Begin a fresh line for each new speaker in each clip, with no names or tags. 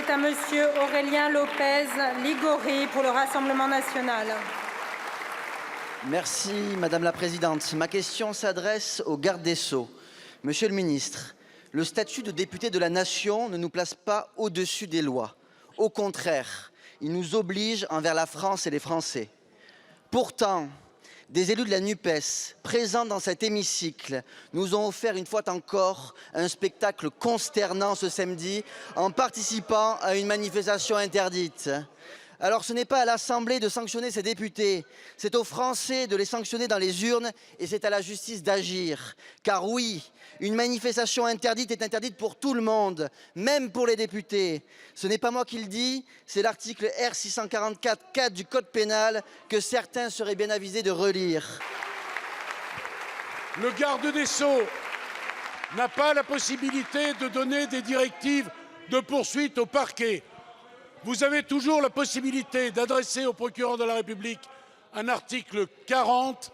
est à Monsieur Aurélien Lopez Ligori pour le Rassemblement national.
Merci Madame la Présidente. Ma question s'adresse au garde des Sceaux. Monsieur le ministre, le statut de député de la Nation ne nous place pas au-dessus des lois. Au contraire, il nous oblige envers la France et les Français. Pourtant, des élus de la NUPES présents dans cet hémicycle nous ont offert une fois encore un spectacle consternant ce samedi en participant à une manifestation interdite. Alors ce n'est pas à l'Assemblée de sanctionner ces députés, c'est aux Français de les sanctionner dans les urnes et c'est à la justice d'agir. Car oui, une manifestation interdite est interdite pour tout le monde, même pour les députés. Ce n'est pas moi qui le dis, c'est l'article R 644-4 du Code pénal que certains seraient bien avisés de relire.
Le garde des Sceaux n'a pas la possibilité de donner des directives de poursuite au parquet. Vous avez toujours la possibilité d'adresser au procureur de la République un article 40,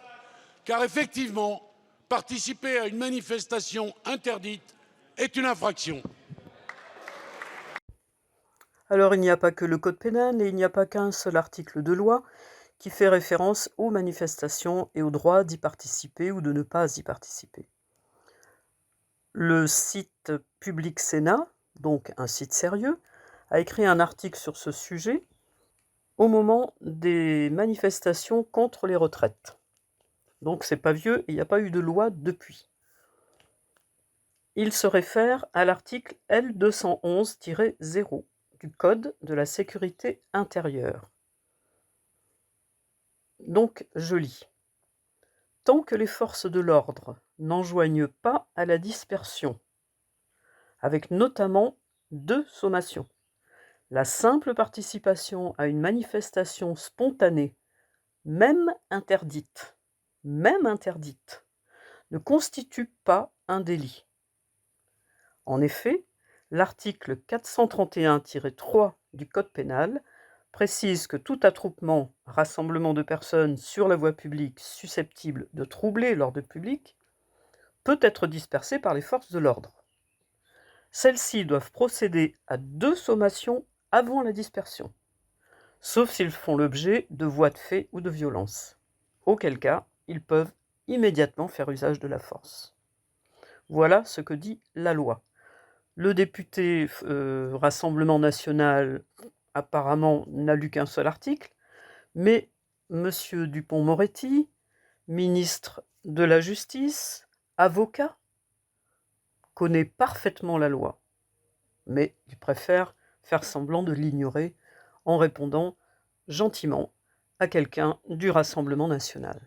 car effectivement, participer à une manifestation interdite est une infraction.
Alors il n'y a pas que le Code pénal et il n'y a pas qu'un seul article de loi qui fait référence aux manifestations et au droit d'y participer ou de ne pas y participer. Le site Public Sénat, donc un site sérieux, a écrit un article sur ce sujet au moment des manifestations contre les retraites. Donc c'est pas vieux et il n'y a pas eu de loi depuis. Il se réfère à l'article L211-0 du Code de la sécurité intérieure. Donc je lis. Tant que les forces de l'ordre n'enjoignent pas à la dispersion, avec notamment 2 sommations. La simple participation à une manifestation spontanée, même interdite, ne constitue pas un délit. En effet, l'article 431-3 du Code pénal précise que tout attroupement, rassemblement de personnes sur la voie publique susceptible de troubler l'ordre public peut être dispersé par les forces de l'ordre. Celles-ci doivent procéder à 2 sommations avant la dispersion, sauf s'ils font l'objet de voies de fait ou de violence, auquel cas ils peuvent immédiatement faire usage de la force. Voilà ce que dit la loi. Le député Rassemblement national apparemment n'a lu qu'un seul article, mais M. Dupond-Moretti, ministre de la Justice, avocat, connaît parfaitement la loi, mais il préfère faire semblant de l'ignorer en répondant gentiment à quelqu'un du Rassemblement national.